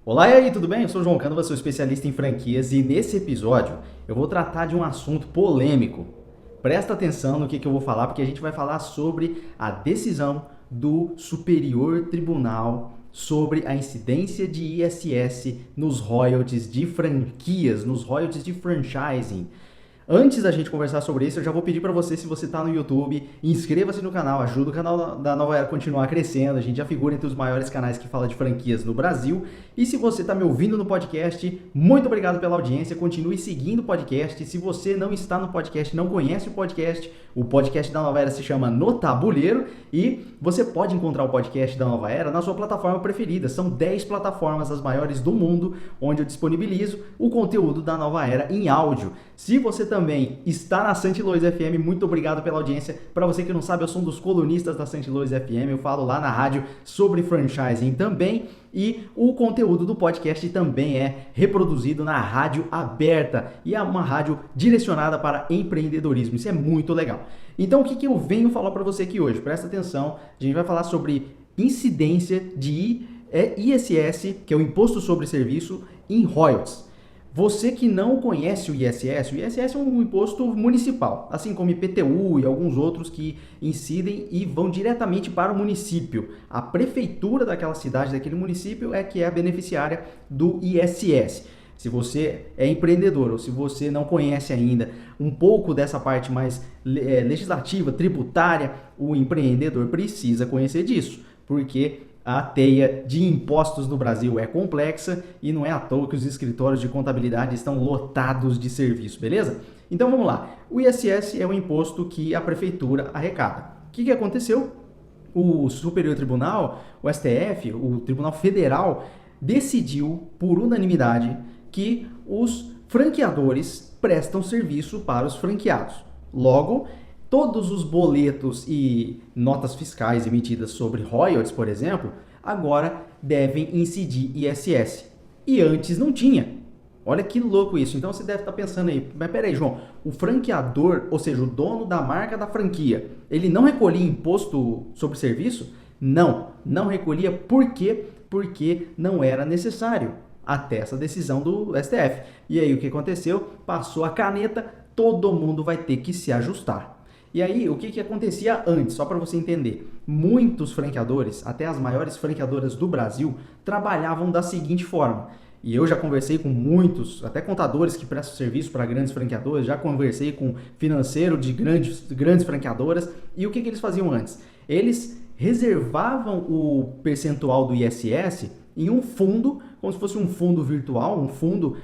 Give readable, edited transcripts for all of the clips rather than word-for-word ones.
Olá, e aí, tudo bem? Eu sou o João Cânova, sou especialista em franquias e nesse episódio eu vou tratar de um assunto polêmico. Presta atenção no que eu vou falar, porque a gente vai falar sobre a decisão do Superior Tribunal sobre a incidência de ISS nos royalties de franquias, nos royalties de franchising. Antes da gente conversar sobre isso, eu já vou pedir para você, se você está no YouTube, inscreva-se no canal, ajuda o canal da Nova Era a continuar crescendo. A gente já figura entre os maiores canais que fala de franquias no Brasil. E se você está me ouvindo no podcast, muito obrigado pela audiência. Continue seguindo o podcast. Se você não está no podcast, não conhece o podcast da Nova Era se chama No Tabuleiro e você pode encontrar o podcast da Nova Era na sua plataforma preferida. São 10 plataformas, as maiores do mundo, onde eu disponibilizo o conteúdo da Nova Era em áudio. Se você também está na Saint Louis FM, muito obrigado pela audiência. Para você que não sabe, eu sou um dos colunistas da Saint Louis FM, eu falo lá na rádio sobre franchising também. E o conteúdo do podcast também é reproduzido na Rádio Aberta e é uma rádio direcionada para empreendedorismo. Isso é muito legal. Então, o que eu venho falar para você aqui hoje? Presta atenção, a gente vai falar sobre incidência de ISS, que é o Imposto sobre Serviço, em royalties. Você que não conhece o ISS é um imposto municipal, assim como IPTU e alguns outros que incidem e vão diretamente para o município. A prefeitura daquela cidade, daquele município, é que é a beneficiária do ISS. Se você é empreendedor ou se você não conhece ainda um pouco dessa parte mais legislativa, tributária, o empreendedor precisa conhecer disso, porque a teia de impostos no Brasil é complexa e não é à toa que os escritórios de contabilidade estão lotados de serviço, beleza? Então vamos lá. O ISS é o imposto que a prefeitura arrecada. O que aconteceu? O Superior Tribunal, o STF, o Tribunal Federal, decidiu por unanimidade que os franqueadores prestam serviço para os franqueados. Logo, todos os boletos e notas fiscais emitidas sobre royalties, por exemplo, agora devem incidir ISS. E antes não tinha. Olha que louco isso. Então você deve estar pensando aí, mas peraí, João, o franqueador, ou seja, o dono da marca da franquia, ele não recolhia imposto sobre serviço? Não recolhia. Por quê? Porque não era necessário até essa decisão do STF. E aí o que aconteceu? Passou a caneta, todo mundo vai ter que se ajustar. E aí, o que acontecia antes? Só para você entender. Muitos franqueadores, até as maiores franqueadoras do Brasil, trabalhavam da seguinte forma. E eu já conversei com muitos, até contadores que prestam serviço para grandes franqueadoras, já conversei com financeiro de grandes franqueadoras. E o que eles faziam antes? Eles reservavam o percentual do ISS em um fundo, como se fosse um fundo virtual, um fundo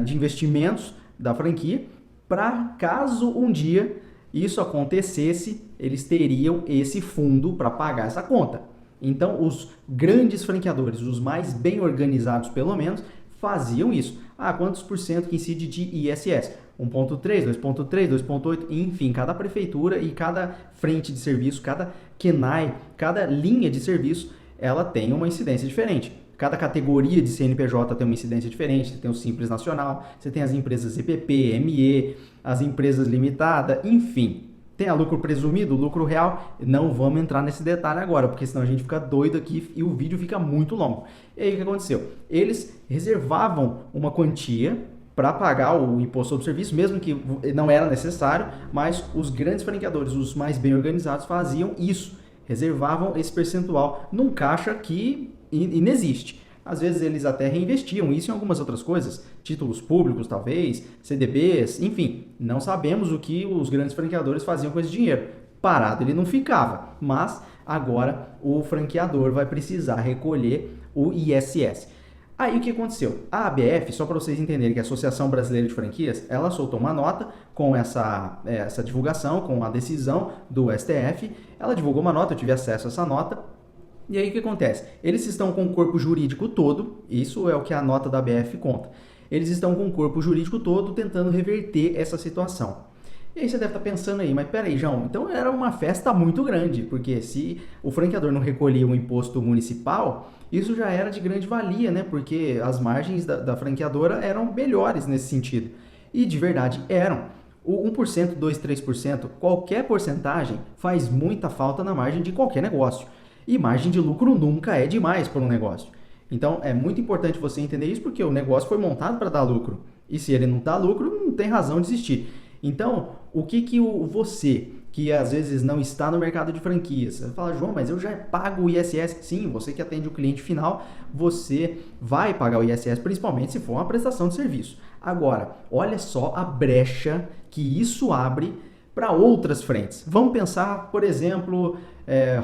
de investimentos da franquia, para caso um dia isso acontecesse, eles teriam esse fundo para pagar essa conta. Então, os grandes franqueadores, os mais bem organizados pelo menos, faziam isso. Quantos por cento que incide de ISS? 1,3, 2,3, 2,8, enfim, cada prefeitura e cada frente de serviço, cada KENAI, cada linha de serviço, ela tem uma incidência diferente. Cada categoria de CNPJ tem uma incidência diferente. Você tem o Simples Nacional, você tem as empresas EPP, ME, as empresas limitadas, enfim. Tem a lucro presumido, lucro real. Não vamos entrar nesse detalhe agora, porque senão a gente fica doido aqui e o vídeo fica muito longo. E aí o que aconteceu? Eles reservavam uma quantia para pagar o imposto sobre serviço, mesmo que não era necessário, mas os grandes franqueadores, os mais bem organizados, faziam isso. Reservavam esse percentual num caixa que inexiste. Às vezes eles até reinvestiam isso em algumas outras coisas, títulos públicos talvez, CDBs, enfim, não sabemos o que os grandes franqueadores faziam com esse dinheiro. Parado ele não ficava, mas agora o franqueador vai precisar recolher o ISS. Aí o que aconteceu? A ABF, só para vocês entenderem que a Associação Brasileira de Franquias, ela soltou uma nota com essa divulgação, com a decisão do STF, ela divulgou uma nota, eu tive acesso a essa nota. E aí o que acontece? Eles estão com o corpo jurídico todo, isso é o que a nota da ABF conta. Eles estão com o corpo jurídico todo tentando reverter essa situação. E aí você deve estar pensando aí, mas peraí, João, então era uma festa muito grande, porque se o franqueador não recolhia o imposto municipal, isso já era de grande valia, né? Porque as margens da franqueadora eram melhores nesse sentido. E de verdade eram. O 1%, 2%, 3%, qualquer porcentagem faz muita falta na margem de qualquer negócio. E margem de lucro nunca é demais para um negócio. Então, é muito importante você entender isso, porque o negócio foi montado para dar lucro. E se ele não dá lucro, não tem razão de existir. Então, o que você, que às vezes não está no mercado de franquias, você fala, João, mas eu já pago o ISS. Sim, você que atende o cliente final, você vai pagar o ISS, principalmente se for uma prestação de serviço. Agora, olha só a brecha que isso abre para outras frentes. Vamos pensar, por exemplo,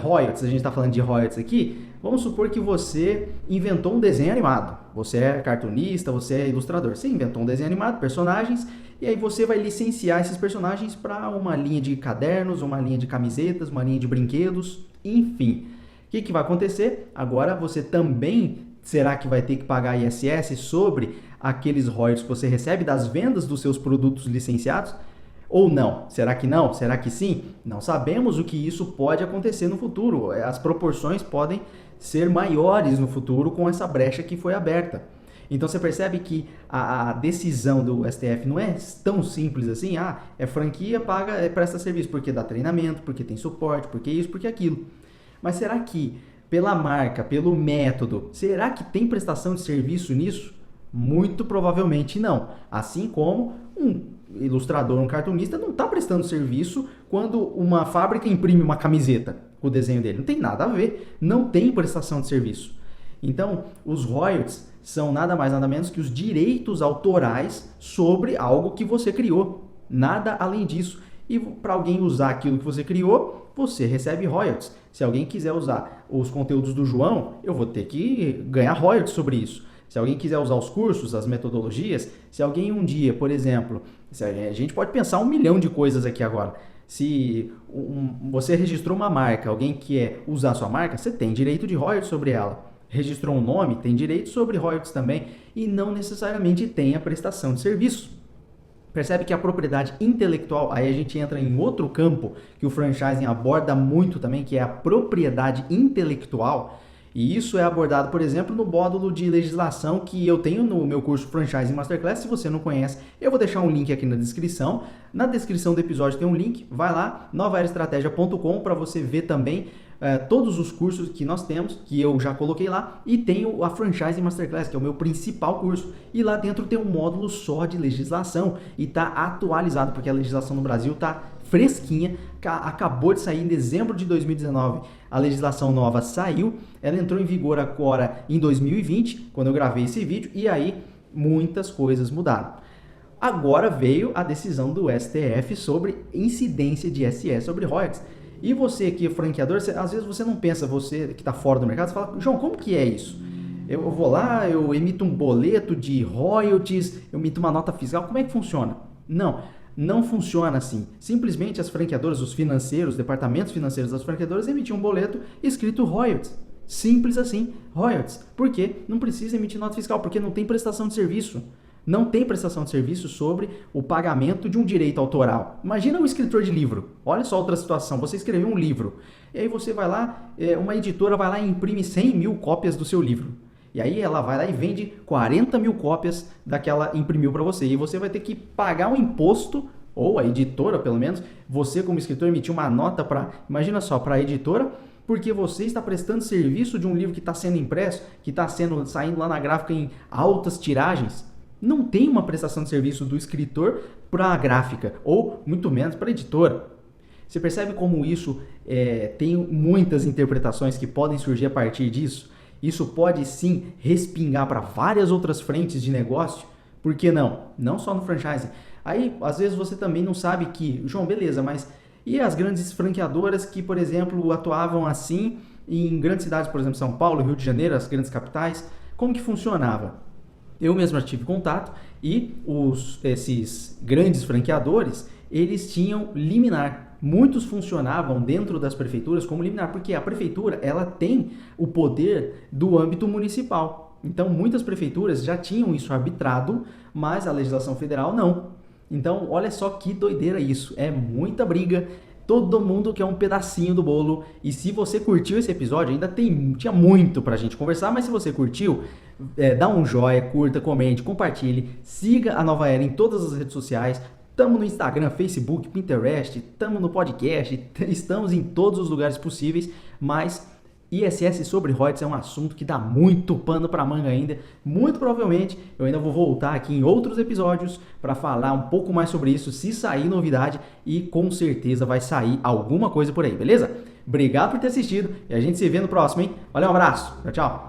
royalties. A gente está falando de royalties aqui. Vamos supor que você inventou um desenho animado. Você é cartunista, você é ilustrador. Você inventou um desenho animado, personagens, e aí você vai licenciar esses personagens para uma linha de cadernos, uma linha de camisetas, uma linha de brinquedos, enfim. O que vai acontecer? Agora você também, será que vai ter que pagar ISS sobre aqueles royalties que você recebe das vendas dos seus produtos licenciados? Ou não? Será que não? Será que sim? Não sabemos o que isso pode acontecer no futuro. As proporções podem ser maiores no futuro com essa brecha que foi aberta. Então você percebe que a decisão do STF não é tão simples assim, é franquia, paga, presta serviço, porque dá treinamento, porque tem suporte, porque isso, porque aquilo. Mas será que pela marca, pelo método, será que tem prestação de serviço nisso? Muito provavelmente não. Assim como um ilustrador, um cartunista não está prestando serviço quando uma fábrica imprime uma camiseta com o desenho dele. Não tem nada a ver, não tem prestação de serviço. Então, os royalties são nada mais nada menos que os direitos autorais sobre algo que você criou. Nada além disso. E para alguém usar aquilo que você criou, você recebe royalties. Se alguém quiser usar os conteúdos do João, eu vou ter que ganhar royalties sobre isso. Se alguém quiser usar os cursos, as metodologias, se alguém um dia, por exemplo, a gente pode pensar 1 milhão de coisas aqui agora. Se você registrou uma marca, alguém quer usar a sua marca, você tem direito de royalties sobre ela. Registrou um nome, tem direito sobre royalties também, e não necessariamente tem a prestação de serviço. Percebe que a propriedade intelectual, aí a gente entra em outro campo que o franchising aborda muito também, que é a propriedade intelectual. E isso é abordado, por exemplo, no módulo de legislação que eu tenho no meu curso Franchising Masterclass. Se você não conhece, eu vou deixar um link aqui na descrição. Na descrição do episódio tem um link, vai lá, novaeraestratégia.com, para você ver também todos os cursos que nós temos, que eu já coloquei lá, e tenho a Franchising Masterclass, que é o meu principal curso, e lá dentro tem um módulo só de legislação, e está atualizado, porque a legislação no Brasil está fresquinha, acabou de sair em dezembro de 2019, a legislação nova saiu, ela entrou em vigor agora em 2020, quando eu gravei esse vídeo, e aí muitas coisas mudaram. Agora veio a decisão do STF sobre incidência de ISS sobre royalties. E você que é franqueador, às vezes você não pensa, você que está fora do mercado, você fala, João, como que é isso? Eu vou lá, eu emito um boleto de royalties, eu emito uma nota fiscal, como é que funciona? Não funciona assim. Simplesmente as franqueadoras, os financeiros, os departamentos financeiros das franqueadoras emitem um boleto escrito royalties. Simples assim, royalties. Por quê? Não precisa emitir nota fiscal, porque não tem prestação de serviço. Não tem prestação de serviço sobre o pagamento de um direito autoral. Imagina um escritor de livro. Olha só outra situação. Você escreveu um livro. E aí você vai lá, uma editora vai lá e imprime 100 mil cópias do seu livro. E aí ela vai lá e vende 40 mil cópias daquela imprimiu para você. E você vai ter que pagar um imposto, ou a editora pelo menos, você como escritor emitiu uma nota para, imagina só, para a editora, porque você está prestando serviço de um livro que está sendo impresso, que está saindo lá na gráfica em altas tiragens. Não tem uma prestação de serviço do escritor para a gráfica, ou muito menos para a editora. Você percebe como isso tem muitas interpretações que podem surgir a partir disso? Isso pode sim respingar para várias outras frentes de negócio. Por que não? Não só no franchising. Aí, às vezes você também não sabe que, João, beleza, mas e as grandes franqueadoras que, por exemplo, atuavam assim em grandes cidades, por exemplo, São Paulo, Rio de Janeiro, as grandes capitais? Como que funcionava? Eu mesmo tive contato e esses grandes franqueadores, eles tinham liminar. Muitos funcionavam dentro das prefeituras como liminar, porque a prefeitura ela tem o poder do âmbito municipal. Então, muitas prefeituras já tinham isso arbitrado, mas a legislação federal não. Então, olha só que doideira isso. É muita briga. Todo mundo quer um pedacinho do bolo. E se você curtiu esse episódio, ainda tinha muito pra gente conversar, mas se você curtiu, dá um joinha, curta, comente, compartilhe, siga a Nova Era em todas as redes sociais. Estamos no Instagram, Facebook, Pinterest, estamos no podcast, estamos em todos os lugares possíveis, mas ISS sobre royalties é um assunto que dá muito pano para manga ainda. Muito provavelmente eu ainda vou voltar aqui em outros episódios para falar um pouco mais sobre isso, se sair novidade, e com certeza vai sair alguma coisa por aí, beleza? Obrigado por ter assistido e a gente se vê no próximo, hein? Valeu, um abraço. Tchau, tchau.